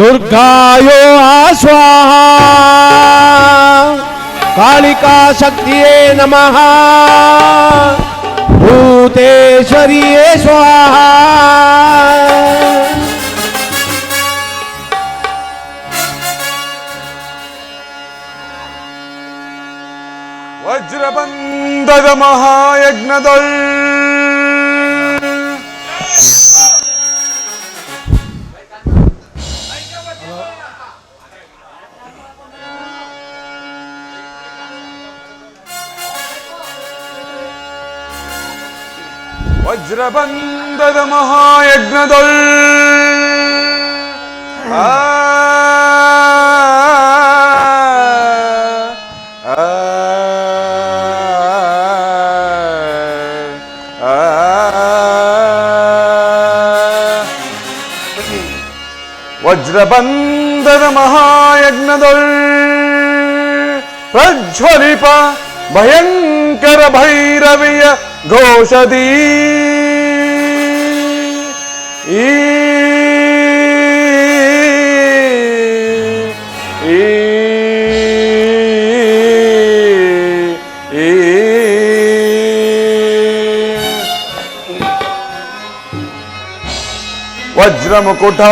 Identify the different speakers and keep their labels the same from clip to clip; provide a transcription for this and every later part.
Speaker 1: दुर्गायो स्वाहा कालिका शक्तिये नमः भूतेश्वरिये स्वाहा
Speaker 2: ವಜ್ರಬಂಧದ ಮಹಾಯಜ್ಞದೊಳ್ ವಜ್ರಬಂಧದ ಮಹಾಯಜ್ಞದೊಳ್ ವಜ್ರಬಂಧದ ಮಹಾಯಜ್ಞದೊಳ್ ಪ್ರಜ್ವಲಿಪ ಭಯಂಕರ ಭೈರವಿಯ ಘೋಷದಿ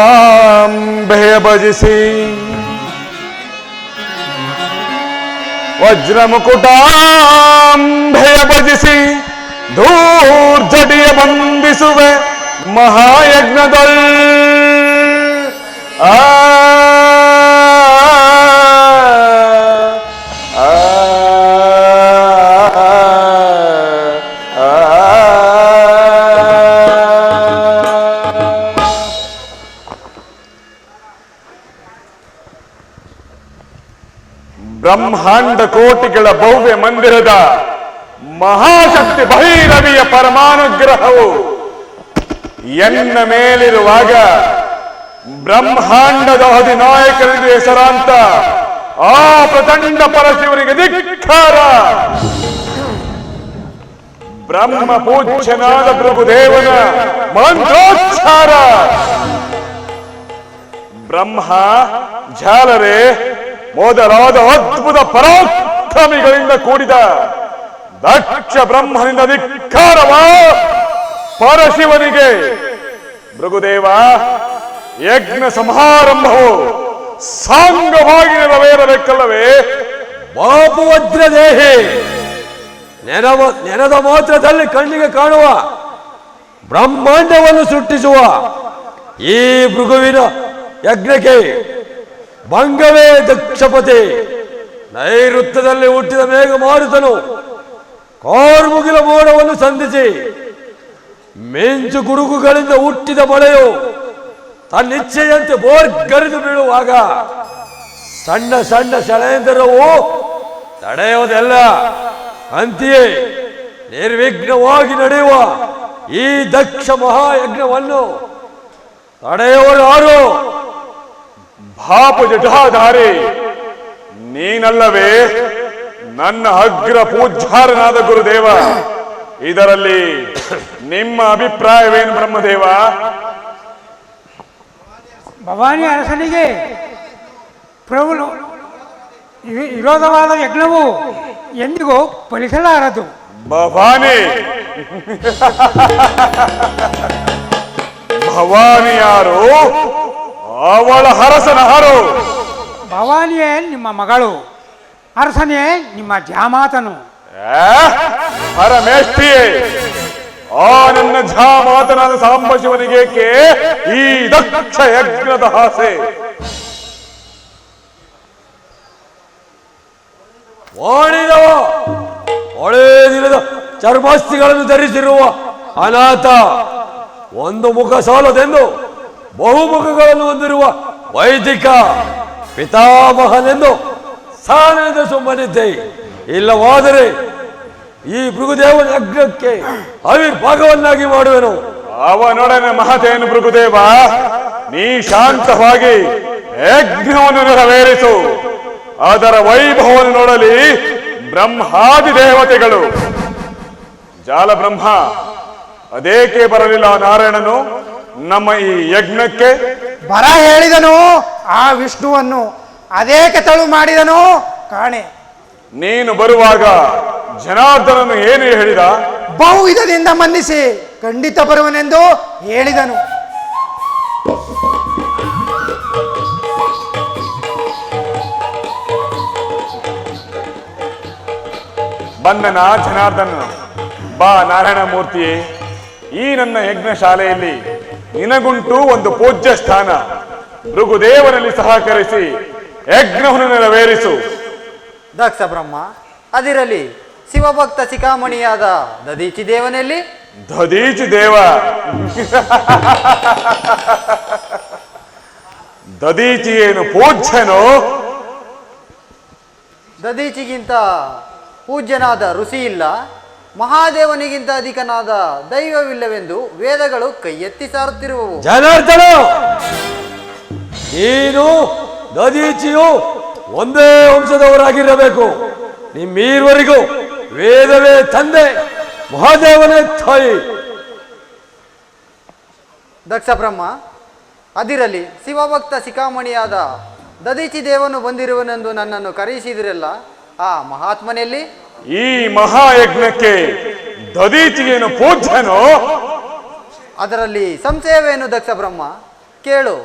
Speaker 2: ವಜ್ರಮುಕುಟಾಂಬೆಯ ಭಜಿಸಿ ವಜ್ರಮುಕುಟಾಂಬೆಯ ಭಜಿಸಿ ಧೂರ್ಜಟಿಯ ಬಂಧಿಸುವೆ ಮಹಾಯಜ್ಞದೊಳ್ ಬ್ರಹ್ಮಾಂಡ ಕೋಟಿಗಳ ಭವ್ಯ ಮಂದಿರದ ಮಹಾಶಕ್ತಿ ಭೈರವಿಯ ಪರಮಾನುಗ್ರಹವು ಎನ್ನ ಮೇಲಿರುವಾಗ ಬ್ರಹ್ಮಾಂಡದ ಅಧಿನಾಯಕರಿಗೆ ಹೆಸರಾಂತ ಆ ಪ್ರಚಂಡ ಪರಶಿವನಿಗೆ ಧಿಕ್ಕಾರ. ಬ್ರಹ್ಮ ಪೂಜ್ಯನಾದ ಪ್ರಭುದೇವನ ಮಂತ್ರೋಚ್ಚಾರ. ಬ್ರಹ್ಮ ಝಾಲರೆ ಮೊದಲಾದ ಅದ್ಭುತ ಪರಾಕ್ರಮಿಗಳಿಂದ ಕೂಡಿದ ದಕ್ಷ ಬ್ರಹ್ಮನಿಂದ ಧಿಕ್ಕಾರವ ಪರಶಿವನಿಗೆ. ಭೃಗುದೇವ, ಯಜ್ಞ ಸಮಾರಂಭವು ಸಾಂಗವಾಗಿ ನೆರವೇರಬೇಕಲ್ಲವೇ?
Speaker 1: ಬಾಪು ವಜ್ರದೇಹಿ, ನೆನದ ಮಾತ್ರದಲ್ಲಿ ಕಣ್ಣಿಗೆ ಕಾಣುವ ಬ್ರಹ್ಮಾಂಡವನ್ನು ಸೃಷ್ಟಿಸುವ ಈ ಭೃಗುವಿನ ಯಜ್ಞಕ್ಕೆ ಭಂಗವೇ ದಕ್ಷಪತಿ. ನೈಋತ್ಯದಲ್ಲಿ ಹುಟ್ಟಿದ ಮೇಘ ಮಾರುತನು ಕಾರ್ಮುಗಿಲ ಮೋಡವನ್ನು ಸಂಧಿಸಿ ಮಿಂಚು ಗುಡುಗುಗಳಿಂದ ಹುಟ್ಟಿದ ಮಳೆಯು ತನ್ನಿಚ್ಛೆಯಂತೆ ಬೋರ್ಗರಿದು ಬೀಳುವಾಗ ಸಣ್ಣ ಸಣ್ಣ ಷಡೇಂದ್ರವು ತಡೆಯುವುದೆಲ್ಲ. ಅಂತೆಯೇ ನಿರ್ವಿಘ್ನವಾಗಿ ನಡೆಯುವ ಈ ದಕ್ಷ ಮಹಾಯಜ್ಞವನ್ನು ತಡೆಯುವರು ಯಾರು?
Speaker 2: ಭಾಪು ಜಟಾಧಾರಿ, ನೀನಲ್ಲವೇ ನನ್ನ ಅಗ್ರ ಪೂಜ್ಯಾರನಾದ ಗುರುದೇವ? ಇದರಲ್ಲಿ ನಿಮ್ಮ ಅಭಿಪ್ರಾಯವೇನು ಬ್ರಹ್ಮದೇವ?
Speaker 3: ಭವಾನಿ ಅರಸನಿಗೆ ವಿರೋಧವಾದ ಯಜ್ಞವು ಎಂದಿಗೂ ಫಲಿಸಲಾರದು.
Speaker 2: ಭವಾನಿ ಭವಾನಿ ಯಾರು? ಅವಳ ಅರಸನ ಹಾರು.
Speaker 3: ಭವಾನಿಯೇ ನಿಮ್ಮ ಮಗಳು, ಅರಸನೇ ನಿಮ್ಮ ಜಾಮಾತನು.
Speaker 2: ಪರಮೇಷ್ಠಿಯೇ, ಆ ನನ್ನ ಜಾಮಾತನಾದ ಸಾಂಬಶಿವನಿಗೇಕೆ ಈ ದಕ್ಷ ಯಜ್ಞದ ಆಸೆ?
Speaker 1: ವಾಣಿದವ ಒಳ್ಳೆ ದಿನದ ಚರ್ಮಾಸ್ತಿಗಳನ್ನು ಧರಿಸಿರುವ ಅನಾಥ, ಒಂದು ಮುಖ ಸಾಲದೆಂದು ಬಹುಮುಖಗಳನ್ನು ಹೊಂದಿರುವ ವೈದಿಕ ಪಿತಾಮಹನೆಂದು ಸಾನೆಂದು ಸುಮ್ಮನಿದ್ದೆ. ಇಲ್ಲವಾದರೆ ಈ ಭೃಗುದೇವನ ಯಜ್ಞಕ್ಕೆ ಆವಿರ್ಭಾಗವನ್ನಾಗಿ ಮಾಡುವೆನು.
Speaker 2: ಅವನೊಡನೆ ಮಹತೇನು ಭೃಗುದೇವ, ನೀ ಶಾಂತವಾಗಿ ಯಜ್ಞವನ್ನು ನೆರವೇರಿಸು. ಅದರ ವೈಭವವನ್ನು ನೋಡಲಿ ಬ್ರಹ್ಮಾದಿ ದೇವತೆಗಳು. ಜಾಲ ಬ್ರಹ್ಮ, ಅದೇಕೆ ಬರಲಿಲ್ಲ ನಾರಾಯಣನು ನಮ್ಮ ಈ ಯಜ್ಞಕ್ಕೆ?
Speaker 3: ಬರ ಹೇಳಿದನು,
Speaker 4: ಆ ವಿಷ್ಣುವನ್ನು ಅದೇಕೆ ತಳು ಮಾಡಿದನೋ ಕಾಣೆ.
Speaker 2: ನೀನು ಬರುವಾಗ ಜನಾರ್ದನನು ಏನು ಹೇಳಿದ?
Speaker 4: ಬಹುವಿಧದಿಂದ ಮನ್ನಿಸಿ ಖಂಡಿತ ಬರುವನೆಂದು ಹೇಳಿದನು.
Speaker 2: ಬಂದನ ಜನಾರ್ದನ. ಬಾ ನಾರಾಯಣ ಮೂರ್ತಿಯೇ, ಈ ನನ್ನ ಯಜ್ಞ ಶಾಲೆಯಲ್ಲಿ ನಿನಗುಂಟು ಒಂದು ಪೂಜ್ಯ ಸ್ಥಾನ. ಭೃಗುದೇವನಲ್ಲಿ ಸಹಕರಿಸಿ ಯಜ್ಞವನ್ನು ನೆರವೇರಿಸು.
Speaker 5: ದಕ್ಷ ಬ್ರಹ್ಮ, ಅದಿರಲಿ ಶಿವಭಕ್ತ ಶಿಖಾಮಣಿಯಾದ ದದೀಚಿ ದೇವನಲ್ಲಿ?
Speaker 2: ದದೀಚಿ ದೇವ ದದೀಚಿ ಏನು ಪೂಜ್ಯನೋ?
Speaker 5: ದದೀಚಿಗಿಂತ ಪೂಜ್ಯನಾದ ಋಷಿ ಇಲ್ಲ, ಮಹಾದೇವನಿಗಿಂತ ಅಧಿಕನಾದ ದೈವವಿಲ್ಲವೆಂದು ವೇದಗಳು ಕೈ ಎತ್ತಿ ಸಾರುತ್ತಿರುವವು.
Speaker 1: ಜನಾರ್ದನ, ನೀನು ದದೀಚಿಯು ಒಂದೇ ವಂಶದವರಾಗಿರಬೇಕು. ನಿಮ್ಮೀರ್ವರಿಗೂ ವೇದವೇ ತಂದೆ, ಮಹಾದೇವನೇ ತಾಯಿ.
Speaker 5: ದಕ್ಷ ಬ್ರಹ್ಮ, ಅದಿರಲಿ ಶಿವಭಕ್ತ ಶಿಖಾಮಣಿಯಾದ ದದೀಚಿ ದೇವನು ಬಂದಿರುವನೆಂದು ನನ್ನನ್ನು ಕರೆಯಿಸಿದಿರಲ್ಲ, ಆ ಮಹಾತ್ಮನಲ್ಲಿ?
Speaker 2: ಈ ಮಹಾಯಜ್ಞಕ್ಕೆ ದದೀಚಿಗೇನು ಪೂಜ್ಯನೋ?
Speaker 5: ಅದರಲ್ಲಿ ಸಂಶಯವೇನು ದಕ್ಷ ಬ್ರಹ್ಮ? ಕೇಳು,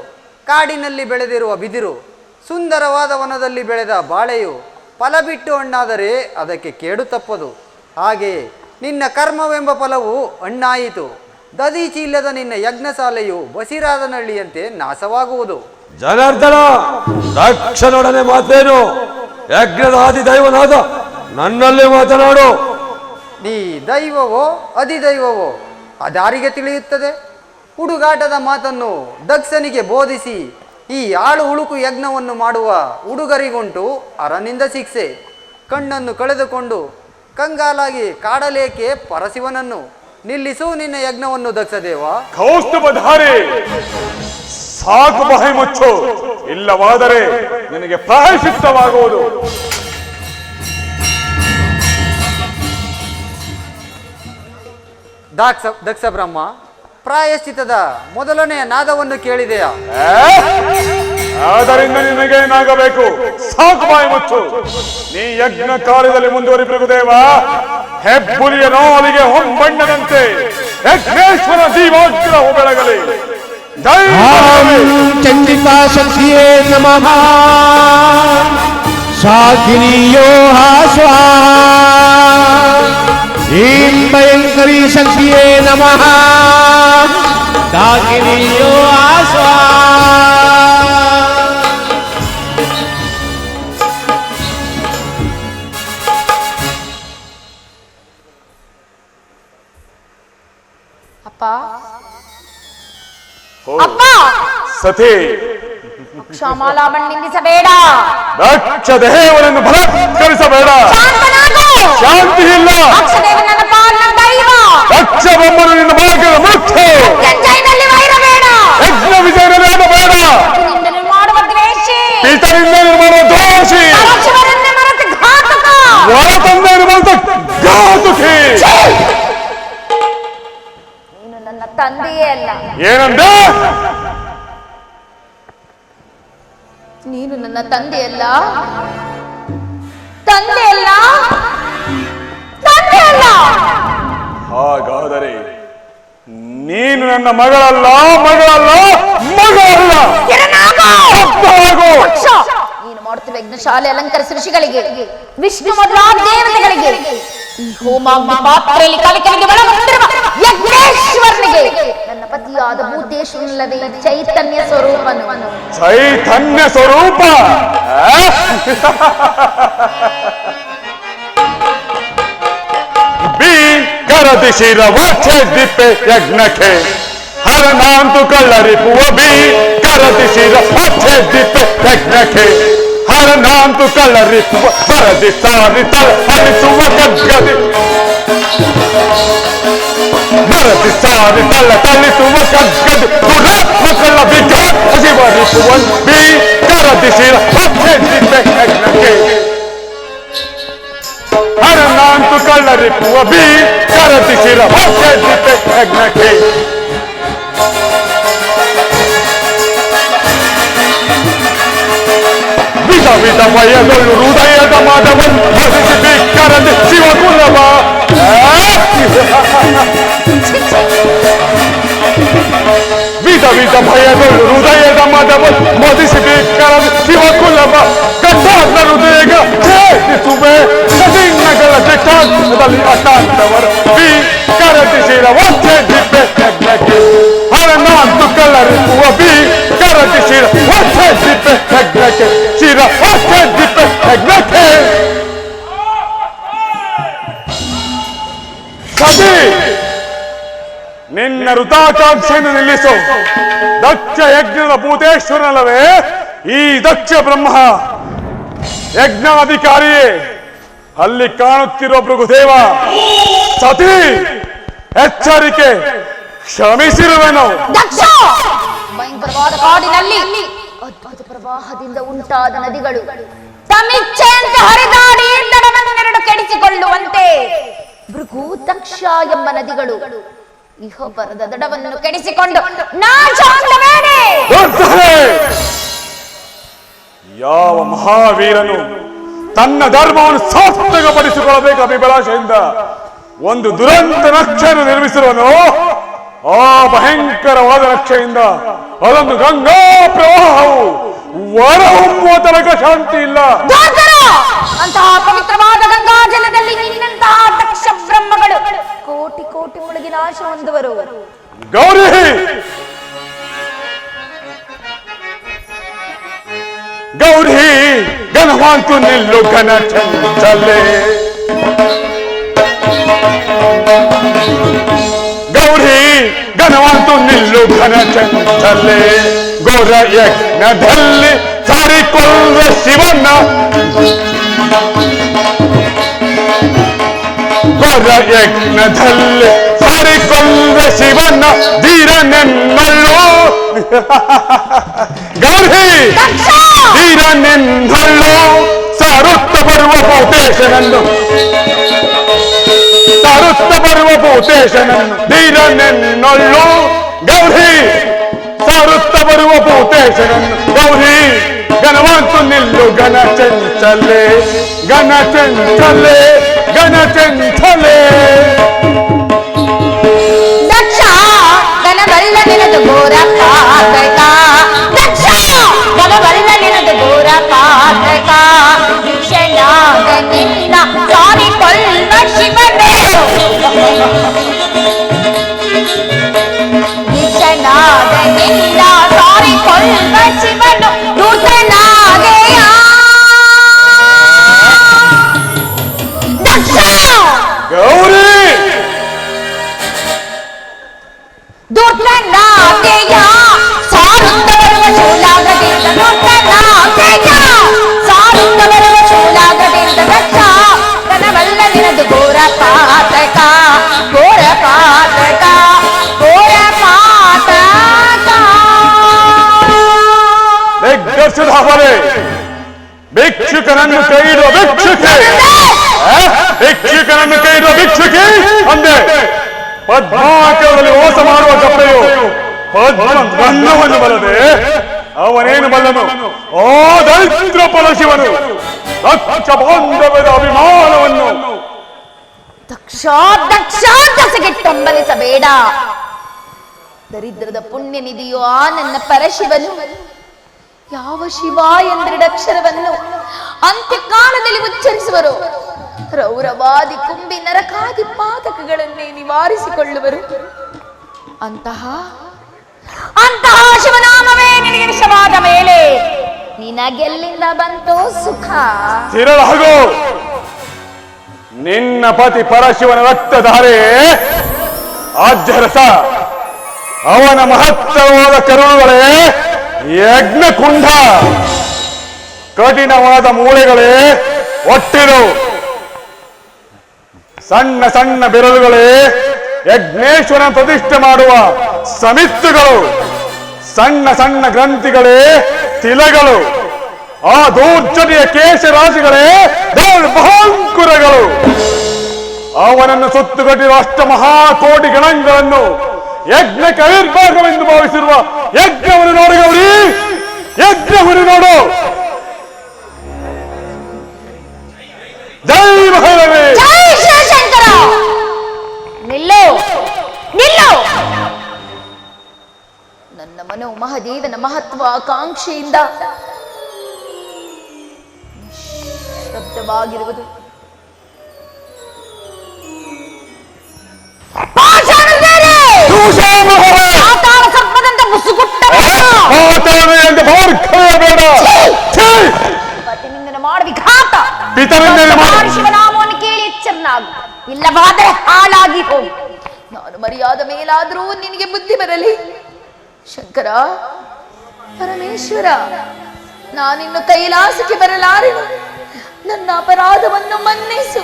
Speaker 5: ಕಾಡಿನಲ್ಲಿ ಬೆಳೆದಿರುವ ಬಿದಿರು, ಸುಂದರವಾದ ವನದಲ್ಲಿ ಬೆಳೆದ ಬಾಳೆಯು ಫಲ ಬಿಟ್ಟು ಹಣ್ಣಾದರೆ ಅದಕ್ಕೆ ಕೇಡು ತಪ್ಪದು. ಹಾಗೆ ನಿನ್ನ ಕರ್ಮವೆಂಬ ಫಲವು ಹಣ್ಣಾಯಿತು. ದದೀಚಿ ಇಲ್ಲದ ನಿನ್ನ ಯಜ್ಞಶಾಲೆಯು ಬಸಿರಾದನಹಳ್ಳಿಯಂತೆ ನಾಶವಾಗುವುದು.
Speaker 1: ಜನಾರ್ದನ, ದಕ್ಷನೊಡನೆ ಮಾತೇನು? ಯಜ್ಞದ ಆದಿದೈವನಾದ ನನ್ನಲ್ಲಿ ಮಾತನಾಡು.
Speaker 5: ನೀ ದೈವವೋ ಅಧಿದೈವವೋ ಅದಾರಿಗೆ ತಿಳಿಯುತ್ತದೆ. ಹುಡುಗಾಟದ ಮಾತನ್ನು ದಕ್ಷನಿಗೆ ಬೋಧಿಸಿ ಈ ಆಳು ಹುಳುಕು ಯಜ್ಞವನ್ನು ಮಾಡುವ ಹುಡುಗರಿಗುಂಟು ಅರನಿಂದ ಶಿಕ್ಷೆ. ಕಣ್ಣನ್ನು ಕಳೆದುಕೊಂಡು ಕಂಗಾಲಾಗಿ ಕಾಡಲೇಕೆ ಪರಶಿವನನ್ನು? ನಿಲ್ಲಿಸು ನಿನ್ನ ಯಜ್ಞವನ್ನು ದಕ್ಷದೇವ.
Speaker 2: ಕೌಸ್ತುಭಧಾರಿ, ಸಾಕು ಬಾಯಿ ಮುಚ್ಚು, ಇಲ್ಲವಾದರೆ ನಿನಗೆ ಪ್ರಾಯಶ್ಚಿತ್ತವಾಗುವುದು.
Speaker 5: ದಕ್ಷ ಬ್ರಹ್ಮ, ಪ್ರಾಯಶ್ಚಿತದ ಮೊದಲನೆಯ ನಾದವನ್ನು ಕೇಳಿದೆಯಾ?
Speaker 2: ಆದ್ದರಿಂದ ನಿನಗೇನಾಗಬೇಕು? ಸಾಕು ಬಾಯಿ ಮುಚ್ಚು. ನೀ ಯಜ್ಞ ಕಾರ್ಯದಲ್ಲಿ ಮುಂದುವರಿ ಭೃಗುದೇವ. ಹೆಬ್ಬುಲಿಯ ನೋಲಿಗೆ ಹೊಂಬಣ್ಣದಂತೆ ಯಜ್ಞೇಶ್ವರ ದೀವಾಗ್ರಹವು ಬೆಳಗಲಿ. ಜೈ
Speaker 6: ಚಂಡಿಕಾ ಶಕ್ತಿಯೇ ನಮಃ. ಶಾಕಿನಿಯೋ ಸ್ವಾಹಾ. ಈಂ ಭಯಂಕರಿ ಶಕ್ತಿಯೇ ನಮಃ. ಶಾಕಿನಿಯೋ ಸ್ವಾಹಾ.
Speaker 7: ಅಪ್ಪ,
Speaker 2: ಸತಿ,
Speaker 7: ಕ್ಷಮಾಲಾಭನ್ ನಿಂದಿಸಬೇಡ.
Speaker 2: ದಕ್ಷ ದೇವನನ್ನು ಬಲಾತ್ಕರಿಸಬೇಡ. ಶಾಂತಿ ಇಲ್ಲ.
Speaker 7: ದಕ್ಷದೇವನನ್ನ ಪಾಲನ ದೈವ.
Speaker 2: ದಕ್ಷ ಬ್ರಹ್ಮನು ನಿನ್ನ ಭಾಗ್ಯದ ಮೃತ್ಯು.
Speaker 7: ಯಜ್ಞದಲ್ಲಿ ವೈರಬೇಡ.
Speaker 2: ಯಜ್ಞ ವಿಜಯದಲ್ಲಿ ಬೇಡ.
Speaker 7: ನಿಂದನೆ ಮಾಡುವ ದ್ವೇಷಿ.
Speaker 2: ಪಿತರಿಂದ ನಿರ್ಮಾಣ ದೋಷಿ.
Speaker 7: ಪರಶಿವನನ್ನೇ ಮರೆತು ಘಾತಕ.
Speaker 2: ವರ ತಂದೆ ನಿರ್ಮಾಣ ಘಾತುಕಿ.
Speaker 7: ನೀನು ನನ್ನ ತಂದೆಯೇ ಅಲ್ಲ.
Speaker 2: ಏನಂದೆ?
Speaker 7: ನೀನು ನನ್ನ ತಂದೆಯಲ್ಲ. ತಂದೆಯಲ್ಲ, ತಂದೆಯಲ್ಲ.
Speaker 2: ಹಾಗಾದರೆ ನೀನು ನನ್ನ ಮಗಳಲ್ಲ, ಮಗಳಲ್ಲ, ಮಗಳಲ್ಲ.
Speaker 7: ನೀನು ಮಾಡುತ್ತಿರುವ ಯಜ್ಞಶಾಲೆ ಅಲಂಕರಿಸಿ ಋಷಿಗಳಿಗೆ, ವಿಷ್ಣು ಮೊದಲಾದ ದೇವತೆಗಳಿಗೆ, ಈ ಹೋಮಾಗ್ನಿ ಪಾತ್ರೆಯಲ್ಲಿ ಕಲಿಕಲಿಗೆ ಒಳಗೊಂಡಿರುವ ಯಜ್ಞೇಶ್ವರನಿಗೆ, ನನ್ನ ಪತಿಯಾದ ಭೂತೇಶ್ವರನಲ್ಲದೆ ಚೈತನ್ಯ ಸ್ವರೂಪನು.
Speaker 2: ಚೈತನ್ಯ ಸ್ವರೂಪ? ಕರದಿ ಶಿರ ವಾಚ್ಛೇದಿಪ್ಪೆ ಯಜ್ಞಕ್ಕೆ. ಹರನಾಂತು ಕಳ್ಳರಿಪುವ ಬಿ ಕರದಿ ಶಿರ ವಾಚ್ಛೇದಿಪ್ಪೆ ಯಜ್ಞಕ್ಕೆ. ಹರನಾಂತು ಕಳ್ಳರಿಪುವ ಬರದಿ ಸಾರಿ ಹರಿಸುವ ಗದ್ಗದಿ. ಬರದಿ ಸಾರಿ ತಳಿಸುವ ಗದ್ಗದಿ. ದುರಾತ್ಮಕಳ ವಿಘಾತ ಶಿವರಿಸುವ ಬಿ ಕರದಿ ಶಿರ ವಾಚ್ಛೇದಿಪ್ಪೆ ಯಜ್ಞಕ್ಕೆ. ಹರನಾಂತು ಕಳ್ಳರಿಪುವ ಬಿ ಕರದಿ ಶಿರ ವಾಚ್ಛೇದಿಪ್ಪೆ ಯಜ್ಞಕ್ಕೆ. ವಿಧ ವಿಧ ಭಯದೊಳು ಹೃದಯದ ಮಾದವನ್ನು ಮದಿಸಿ ಬಿಕ್ಕರದೆ ಶಿವಕುಲವ ವಿಧ ವಿಧ ಭಯದೊಳು ಹೃದಯದ ಮದವನ್ನು ಮದಿಸಿ ಬಿಕ್ಕರದೆ ಶಿವಕುಲವ ಕಟ್ಟಾದ ಹೃದಯಗ ಛೇದಿಸುವೆ ಸದಿನ್ನಗಳ ಜಟಾಂತದಲ್ಲಿ ಅಟಾಂತವರು ಕರದಿ ಶಿರವ ಛೇದಿಪ್ಪೆ ಯಜ್ಞಕ್ಕೆ ಹರನಾಂತು ಕಲ್ಲರಿಸುವ ಕರದಿ ಶಿರವ ಛೇದಿಪ್ಪೆ ಯಜ್ಞಕ್ಕೆ ಶಿರವ ಛೇದಿಪ್ಪೆ ಯಜ್ಞಕ್ಕೆ ಸತಿ ನಿನ್ನ ಋತಾಕಾಂಕ್ಷೆಯನ್ನು ನಿಲ್ಲಿಸು. ದಕ್ಷ ಯಜ್ಞದ ಭೂತೇಶ್ವರನಲ್ಲವೇ ಈ ದಕ್ಷ ಬ್ರಹ್ಮ ಯಜ್ಞಾಧಿಕಾರಿಯೇ? ಅಲ್ಲಿ ಕಾಣುತ್ತಿರುವ ಭೃಗುದೇವ ಸತಿ ಎಚ್ಚರಿಕೆ, ಕ್ಷಮಿಸಿರುವೆನು.
Speaker 7: ದಕ್ಷ ಭಯಂಕರವಾದ ಕಾಡಿನಲ್ಲಿ ಅದ್ಭುತ ಪ್ರವಾಹದಿಂದ ಉಂಟಾದ ನದಿಗಳು ತಮ್ಮಿಚ್ಛೆಯಂತೆ ಹರಿದಾಡಿ ದಡವನ್ನೆರಡು ಕೆಡಿಸಿಕೊಳ್ಳುವಂತೆ ಭೃಗು ದಕ್ಷ ಎಂಬ ನದಿಗಳು ಇಹೋಪರದ ದಡವನ್ನು ಕೆಡಿಸಿಕೊಂಡು ನಾಶಾಂತವೇನೆ.
Speaker 2: ಯಾವ ಮಹಾವೀರನು ತನ್ನ ಧರ್ಮವನ್ನು ಸಾರ್ಥಕಪಡಿಸಿಕೊಳ್ಳಬೇಕು ಅಭಿಲಾಷೆಯಿಂದ ಒಂದು ದುರಂತ ನಕ್ಷೆಯನ್ನು ನಿರ್ಮಿಸಿರುವನು. ಆ ಭಯಂಕರವಾದ ನಕ್ಷೆಯಿಂದ ಅದೊಂದು ಗಂಗಾ ಪ್ರವಾಹವು ಹೊರಹೊಮ್ಮುವ ತನಕ ಶಾಂತಿ ಇಲ್ಲ.
Speaker 7: ಅಂತಹ ಪವಿತ್ರವಾದ ಗಂಗಾ ಜಲದಲ್ಲಿ ನಿನ್ನಂತಹ ದಕ್ಷ ಬ್ರಹ್ಮಗಳು ಕೋಟಿ ಕೋಟಿ ಮುಳುಗಿ ನಾಶ ಹೊಂದುವರು.
Speaker 2: ಗೌರಿ, ಗೌರಿ ಘನವಾಂತು ನಿಲ್ಲು ಘನ ಚಂಚಲೆ, ಗೌರಿ ಘನವಾಂತು ನಿಲ್ಲು ಘನ ಚಂಚಲೆ, ಘೋರ ಯಜ್ಞದಲ್ಲಿ ಸಾರಿಕೊಳ್ಳುವ ಶಿವನ, ಘೋರ ಯಜ್ಞದಲ್ಲಿ ಸಾರಿಕೊಳ್ಳುವ ಶಿವನ ಧೀರನೆನ್ನಲ್ಲೋ ಗೌರಿ ಧೀರನೆನ್ನಲ್ಲೋ ಸಾರುತ್ತ ಬರುವ ಭೂತೇಶನನ್ನು, ಸಾರುತ್ತ ಬರುವ ಭೂತೇಶನನ್ನು ಧೀರನೆನ್ನಲ್ಲೋ ಗೌರಿ ಸಾರುತ್ತ ಬರುವ ಭೂತೇಶನನ್ನು. ಗೌರಿ ಘನವಾಂತು ನಿಲ್ಲು ಘನ ಚಂಚಲೆ, ಘನ ಚಂಚಲೆ, ಘನ ಚಂಚಲೆ.
Speaker 7: ದಕ್ಷ ಘನವಲ್ಲ ನಿನದು ಘೋರ ಪಾತಕ, ದಕ್ಷ ಘನವಲ್ಲ ನಿನದು ಘೋರ ಪಾತಕ, ಭೀಷಣಾದ ನಿನ್ನ ಸಾರಿಕೊಳ್ಳ ಶಿವನೇ, ಭೀಷಣಾದ ನಿನ್ನ ಸಾರಿಕೊಳ್ಳ ಶಿವನು ದೂತನಾಗೆಯ. ದಕ್ಷ
Speaker 2: ಗೌರಿ
Speaker 7: ದುರ್ಗನಾಗೆಯ ಸಾರುತ್ತ ಬರುವ ಶೂಲಾಗದಿಂದ, ದುರ್ಗನಾಗೆಯ ಸಾರುತ್ತ ಬರುವ ಶೂಲಾಗದಿಂದ ದಕ್ಷ ಘನವಲ್ಲ ನಿನದು ಘೋರ ಪಾತಕ, ಘೋರ ಪಾತಕ, ಘೋರ ಪಾತಕ.
Speaker 2: ದಿಗ್ದರ್ಶಧಾವರೆ ಭಿಕ್ಷುಕನನ್ನು ಕೈ ಇಡುವ ಭಿಕ್ಷುಕಿ, ಭಿಕ್ಷುಕನನ್ನು ಕೈ ಇಡುವ ಭಿಕ್ಷುಕಿ ಅಂದೆ. ಪದ್ಮಾಕರದಲ್ಲಿ ಮೋಸ ಮಾಡುವ ಕಪ್ಪೆಯು ಪದ್ಮ ಗಂಧವನ್ನು ಬಲ್ಲದೆ ಅವನೇನು ಬಲ್ಲನು? ಓ ದರಿದ್ರ ಪರಶಿವನು ದಕ್ಷ ಬಾಂಧವ್ಯದ ಅಭಿಮಾನವನ್ನು
Speaker 7: ದಕ್ಷ ದಕ್ಷ ದಸಗೆಟ್ಟಂಬಲಿಸಬೇಡ. ದರಿದ್ರದ ಪುಣ್ಯ ನಿಧಿಯೋ ಆ ನನ್ನ ಪರಶಿವನು ಯಾವ ಶಿವ ಎಂದೆರಡಕ್ಷರವನ್ನು ಅಂತ್ಯಕಾಲದಲ್ಲಿ ಉಚ್ಚರಿಸುವರು. ರೌರವಾದಿ ಕುಂಬಿ ನರಕಾದಿ ಪಾತಕಗಳನ್ನೇ ನಿವಾರಿಸಿಕೊಳ್ಳುವರು. ಅಂತಹ ಅಂತಹ ಶಿವನಾಮವೇ ನಿನಗೆ ವಿಷವಾದ ಮೇಲೆ ನಿನಗೆಲ್ಲಿಂದ ಬಂತು ಸುಖ?
Speaker 2: ತಿರಳಾಗು. ನಿನ್ನ ಪತಿ ಪರಶಿವನ ರಕ್ತಧಾರೆ ಆಜ್ಯರಸ, ಅವನ ಮಹತ್ತರವಾದ ಕರುಳುಗಳೇ ಯಜ್ಞಕುಂಡ, ಕಠಿಣವಾದ ಮೂಳೆಗಳೇ ಒಟ್ಟಿರು, ಸಣ್ಣ ಸಣ್ಣ ಬೆರಳುಗಳೇ ಯಜ್ಞೇಶ್ವರನ ಪ್ರತಿಷ್ಠೆ ಮಾಡುವ ಸಮಿತ್ತುಗಳು, ಸಣ್ಣ ಸಣ್ಣ ಗ್ರಂಥಿಗಳೇ ತಿಲಗಳು, ಆ ದೌರ್ಜನ್ಯ ಕೇಶರಾಶಿಗಳೇ ಮಹಾಂಕುರಗಳು. ಅವನನ್ನು ಸುತ್ತುಗಟ್ಟಿರುವ ಅಷ್ಟ ಮಹಾಕೋಟಿ ಗಣಗಳನ್ನು ಯಜ್ಞಕ್ಕೆ ಅವಿರ್ಭಾಗವೆಂದು ಭಾವಿಸಿರುವ ಯಜ್ಞವನ್ನು ನೋಡು ಗೌರಿ, ಯಜ್ಞವನ್ನು ನೋಡು.
Speaker 7: ನನ್ನ ಮನೋ ಮಹಾದೇವನ ಮಹತ್ವ ಆಕಾಂಕ್ಷೆಯಿಂದ ಶಬ್ದವಾಗಿರುವುದು. ಸರ್ಪದಂತ ಪತಿನಿಂದನ ಮಾಡಿ ವಿಘಾತ ಶಿವನಾಮವನ್ನು ಕೇಳಿ ಎಚ್ಚರನಾಗು, ಇಲ್ಲವಾದರೆ ಹಾಳಾಗಿ ಹೋಗು. ನಾನು ಮರ್ಯಾದ ಮೇಲಾದರೂ ನಿನಗೆ ಬುದ್ಧಿ ಬರಲಿ. ಶಂಕರ, ಪರಮೇಶ್ವರ, ನಾನಿನ್ನು ಕೈಲಾಸಕ್ಕೆ ಬರಲಾರೆನು. ನನ್ನ ಅಪರಾಧವನ್ನು ಮನ್ನಿಸು.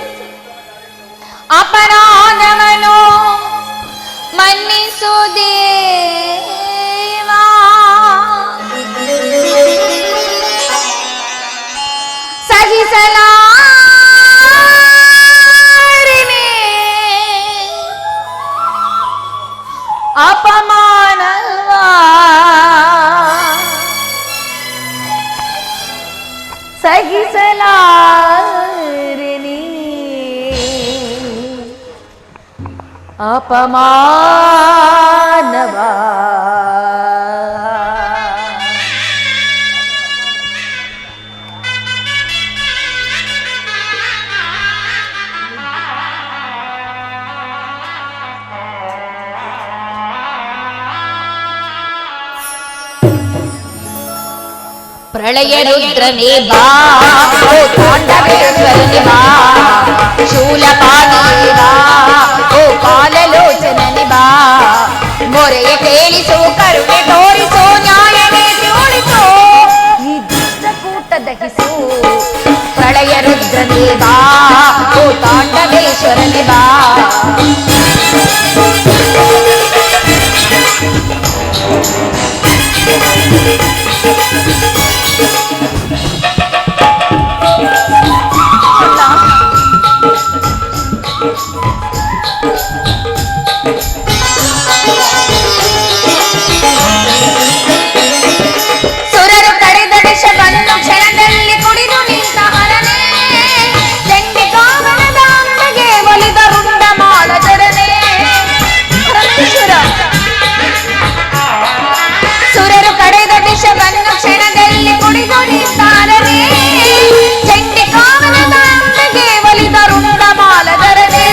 Speaker 7: ಅಪರಾಧವನ್ನು ಮನ್ನಿಸು ದೇವಾ. ಸಹಿಸಲಾರೆನೆ ಅಪಮಾನವಾ. ಸಹಿಸಲಾರೆನೆ ಅಪಮಾನವಾ. ಪ್ರಳಯ ರುದ್ರನೇ ಬಾ, ಓ ತಾಂಡವೇಶ್ವರನೇ ಬಾ, ಶೂಲಪಾಣಿಯೇ ಬಾ, ಓ ಕಾಲಲೋಚನನೇ ಬಾ. ಮೊರೆಯ ಕೇಳಿಸು, ಕರುಣೆ ತೋರಿಸು, ನ್ಯಾಯವೇ ತೋರಿಸು, ಈ ದುಷ್ಟಕೂಟ ದಹಿಸು. ಪ್ರಳಯ ರುದ್ರನೇ ಬಾ, ಓ ತಾಂಡವೇಶ್ವರನೇ ಬಾ. ಸುರರು ಕರೆದ ವಿಷವನ್ನು ಕ್ಷಣದಲ್ಲಿ ಕುಡಿದು ನಿಂತ ಹರನೇ, ಚಂಡಿಕಾವನದ ಅಂಬೆಗೆ ಒಲಿದ ರುಂಡ ಮಾಲಧರನೇ. ಪರಮೇಶ್ವರ, ಸುರರು ಕರೆದ ವಿಷವನ್ನು ಕ್ಷಣದಲ್ಲಿ ಕುಡಿದು ನಿಂತ ಹರನೇ, ಚಂಡಿಕಾವನದ ಅಂಬೆಗೆ ಒಲಿದ ರುಂಡ ಮಾಲಧರನೇ.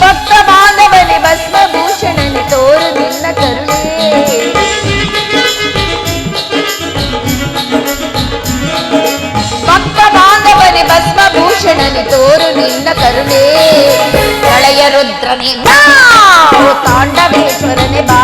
Speaker 7: ಭಕ್ತ ಬಾಂಧವನೇ ಭಸ್ಮಭೂಷಣನೆ ತೋರು ನಿನ್ನ ಕರುಣೆ. ಭಕ್ತ ಬಾಂಧವನೇ ಭಸ್ಮಭೂಷಣನೆ ತೋರು ನಿನ್ನ ಕರುಣೆ. ಪ್ರಳಯ ರುದ್ರನೇ ಬಾ, ಓ ತಾಂಡವೇಶ್ವರನೇ ಬಾ.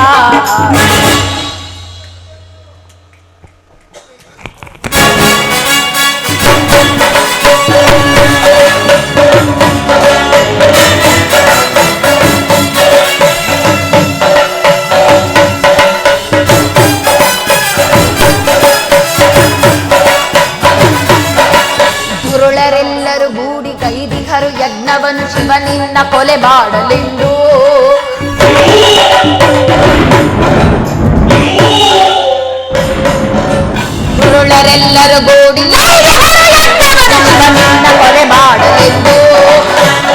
Speaker 7: ದುರುಳರೆಲ್ಲರೂ ಗೂಡಿ ಕೈದಿಹರು ಯಜ್ಞವನ್ನು ಶಿವನಿಂದ ಕೊಲೆ ಮಾಡಲೆಂದು. ದುರುಳರೆಲ್ಲರೂ ಗೂಡಿ ಶಿವನಿಂದ ಕೊಲೆ ಮಾಡಲೆಂದು.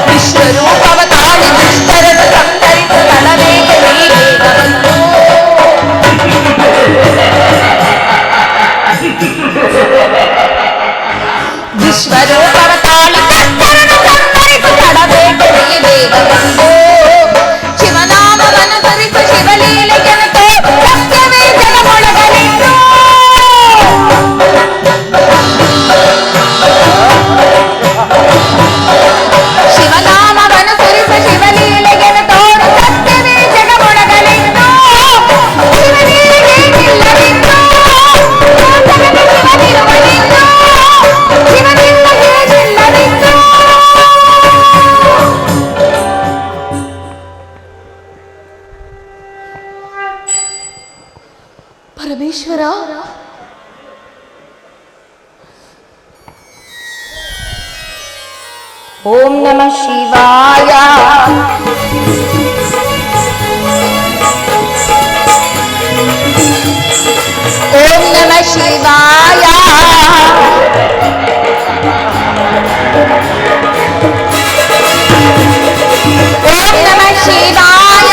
Speaker 7: ವಿಶ್ವರೂಪವ ತಾಳಿ ದುಷ್ಟರನ್ನು ಸಂಹರಿಸು, ತಲವೇಗೆ ಬೇಗ ಬಂದು. ವಿಶ್ವರೂಪವ ತಾಳಿ ದುಷ್ಟರನ್ನು ಸಂಹರಿಸು, ತಲವೇಗೆ ಬೇಗ ಬಂದು. ಶಿವನಾಮವನ್ನು ಧರಿಸು, ಶಿವಲೀಲೆಗೆನತು ಸತ್ಯವೇ ಜಗಮೊಳಗಲೆಂದು. ಶಿವನಾಮವನ್ನು ಸುರಿಸು, ಶಿವಲೀಲೆಗೆನ ತೋರು ಸತ್ಯವೇ ಜಗಮೊಳಗಲೆಂದು. ಶಿವಲೀಲೆಗೆ ನಿಲ್ಲವೆಂದು, ಶಿವನಿರುವನೆಂದು, ಶಿವನಿಲ್ಲದೆ ನಿಲ್ಲವೆಂದು. ಪರಮೇಶ್ವರ, ಓಂ ನಮಃ ಶಿವಾಯ. ಓಂ ನಮಃ ಶಿವಾಯ. ಓಂ ನಮಃ ಶಿವಾಯ.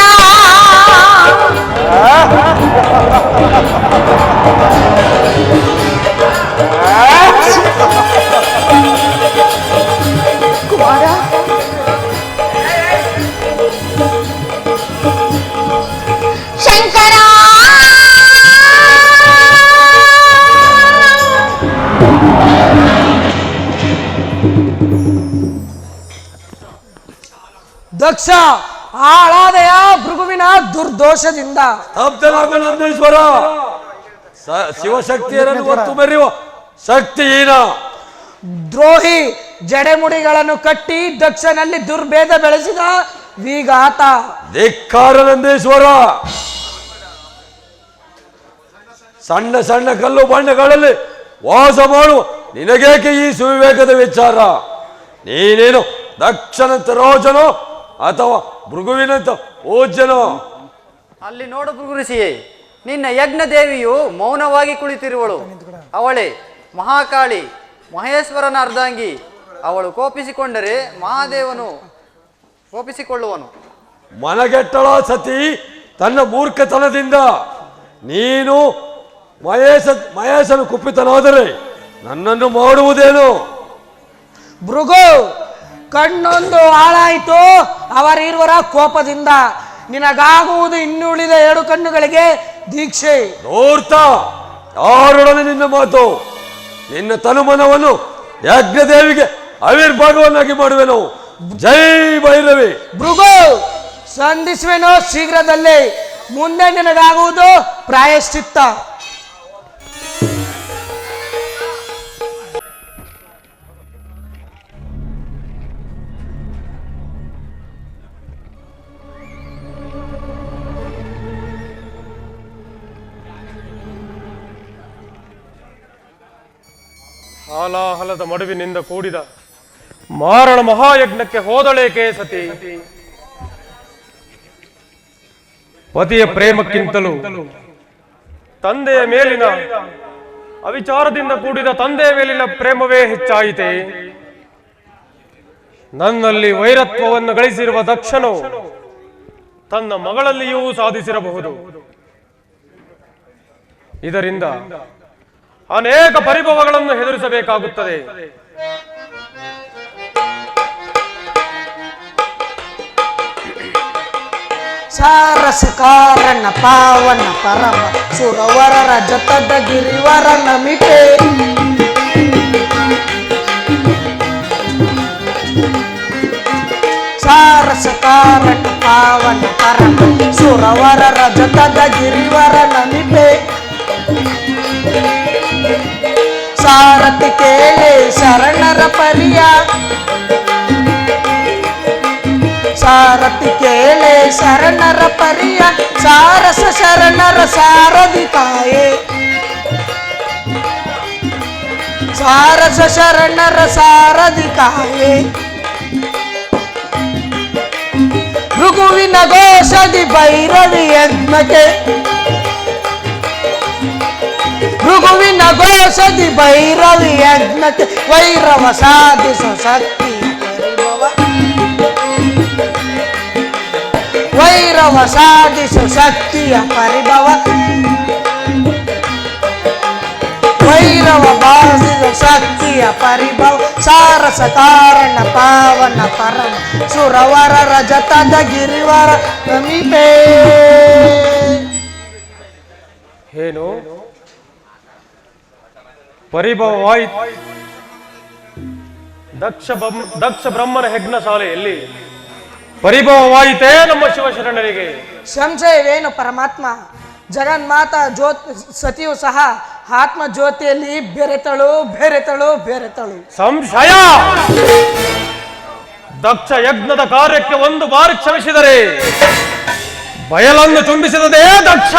Speaker 8: ದಕ್ಷ ಹಾಳಾದೆಯ ಭೃಗುವಿನ ದುರ್ದೋಷದಿಂದ.
Speaker 1: ಸ್ತಬ್ಧನಾಗ ನಂದೀಶ್ವರ. ಶಿವಶಕ್ತಿಯರನ್ನು ಒತ್ತು ಮೆರೆಯುವ ಶಕ್ತಿಹೀನ
Speaker 8: ದ್ರೋಹಿ ಜಡೆಮುಡಿಗಳನ್ನು ಕಟ್ಟಿ ದಕ್ಷನಲ್ಲಿ ದುರ್ಭೇದ ಬೆಳೆಸಿದ ವಿಘಾತ.
Speaker 1: ಧಿಕ್ಕಾರ ನಂದೀಶ್ವರ. ಸಣ್ಣ ಸಣ್ಣ ಕಲ್ಲು ಬಂಡೆಗಳಲ್ಲಿ ವಾಸ ಮಾಡುವ ನಿನಗೇಕೆ ಈ ಸುವಿವೇಕದ ವಿಚಾರ? ನೀನೇನು ದಕ್ಷನಂತ ರೋಜನೋ ಅಥವಾ ಭೃಗುವಿನಂತ ಓಜನೋ?
Speaker 5: ಅಲ್ಲಿ ನೋಡು ಭೃಗುಋಷಿಯೇ, ನಿನ್ನ ಯಜ್ಞ ದೇವಿಯು ಮೌನವಾಗಿ ಕುಳಿತಿರುವಳು. ಅವಳೇ ಮಹಾಕಾಳಿ, ಮಹೇಶ್ವರನ ಅರ್ಧಾಂಗಿ. ಅವಳು ಕೋಪಿಸಿಕೊಂಡರೆ ಮಹಾದೇವನು ಕೋಪಿಸಿಕೊಳ್ಳುವನು.
Speaker 1: ಮನಗೆಟ್ಟಳ ಸತಿ ತನ್ನ ಮೂರ್ಖತನದಿಂದ. ನೀನು ಮಹೇಶನು ಕುಪಿತನಾದರೆ ನನ್ನನ್ನು ಮಾಡುವುದೇನು?
Speaker 8: ಭೃಗು ಕಣ್ಣೊಂದು ಹಾಳಾಯಿತು ಅವರಿರುವರ ಕೋಪದಿಂದ. ನಿನಗಾಗುವುದು ಇನ್ನುಳಿದ 2 ಕಣ್ಣುಗಳಿಗೆ ದೀಕ್ಷೆ.
Speaker 1: ನೋರ್ತ ಯಾರೊಡನೆ ನಿನ್ನ ಮಾತು? ನಿನ್ನ ತನುಮನವನ್ನು ಯಜ್ಞದೇವಿಗೆ ಆವಿರ್ಭಾಗವನ್ನಾಗಿ ಮಾಡುವೆನು. ಜೈ ಭೈರವಿ.
Speaker 8: ಭೃಗು ಸಂಧಿಸುವೆನೋ ಶೀಘ್ರದಲ್ಲೇ. ಮುಂದೆ ನಿನಗಾಗುವುದು ಪ್ರಾಯಶ್ಚಿತ್ತ.
Speaker 2: ಹಾಲಾಹಲದ ಮಡುವಿನಿಂದ ಕೂಡಿದ ಮಾರಣ ಮಹಾಯಜ್ಞಕ್ಕೆ ಹೋದಳೇಕೆ ಸತಿ? ಪತಿಯ ಪ್ರೇಮಕ್ಕಿಂತಲೂ ತಂದೆಯ ಮೇಲಿನ ಅವಿಚಾರದಿಂದ ಕೂಡಿದ ತಂದೆಯ ಮೇಲಿನ ಪ್ರೇಮವೇ ಹೆಚ್ಚಾಯಿತೆ. ನನ್ನಲ್ಲಿ ವೈರತ್ವವನ್ನು ಗಳಿಸಿರುವ ದಕ್ಷನು ತನ್ನ ಮಗಳಲ್ಲಿಯೂ ಸಾಧಿಸಿರಬಹುದು. ಇದರಿಂದ ಅನೇಕ ಪರಿಭವಗಳನ್ನು ಎದುರಿಸಬೇಕಾಗುತ್ತದೆ.
Speaker 8: ಸಾರಸ ಕಾರಣ ಪಾವನ ಪರಮ ಸುರವರರ ಜೊತದ ಗಿರಿವರ ನಮಿತೆ. ಸಾರಸ ಕಾರಣ ಪಾವನ ಪರಮ ಸುರವರರ ಜೊತದ ಗಿರಿವರ ನಮಿತೆ. ಸಾರಥಿ ಕೇಳಿ ಶರಣರ ಪರಿಯ. ಸಾರಥಿ ಕೇಳೆ ಶರಣರ ಪರಿಯ. ಸಾರಸ ಶರಣರ ಸಾರಥಿ ತಾಯೇ. ಸಾರಸ ಶರಣರ ಸಾರಥಿ ಕಾಯೇ. ಭೃಗುವಿನ ಘೋಷದಿ ಭೈರವಿ ಯಜ್ಞಕ್ಕೆ. ಭೃಗುವಿನ ಘೋಷದಿ ಭೈರವಿ ಯಜ್ಞಕ್ಕೆ ವೈರವ ಸಾಧಿಸ ಶಕ್ತಿ ಪರಿಭವ. ವೈರವ ಸಾಧಿಸ ಶಕ್ತಿಯ ಪರಿಭವ. ವೈರವ ಬಾಧಿಸ ಶಕ್ತಿಯ ಪರಿಭವ. ಸಾರಸ ಕಾರಣ ಪಾವನ ಪರಮ ಸುರವರ ರಜತದ ಗಿರಿವರ ನಮಿಪೇ.
Speaker 2: ಏನು ಪರಿಭವವಾಯಿತು? ದಕ್ಷ ಬ್ರಹ್ಮನ ಯಜ್ಞ ಶಾಲೆಯಲ್ಲಿ ಪರಿಭವವಾಯಿತೇ ನಮ್ಮ ಶಿವಶರಣರಿಗೆ?
Speaker 8: ಸಂಶಯವೇನು ಪರಮಾತ್ಮ? ಜಗನ್ಮಾತ ಸತಿಯು ಸಹ ಆತ್ಮ ಜ್ಯೋತಿಯಲ್ಲಿ ಬೆರೆತಳು ಬೆರೆತಳು ಬೆರೆತಳು.
Speaker 2: ಸಂಶಯ? ದಕ್ಷ ಯಜ್ಞದ ಕಾರ್ಯಕ್ಕೆ ಒಂದು ಬಾರಿ ಕ್ಷಮಿಸಿದರೆ ಬಯಲನ್ನು ಚುಂಬಿಸಿದದೇ ದಕ್ಷ.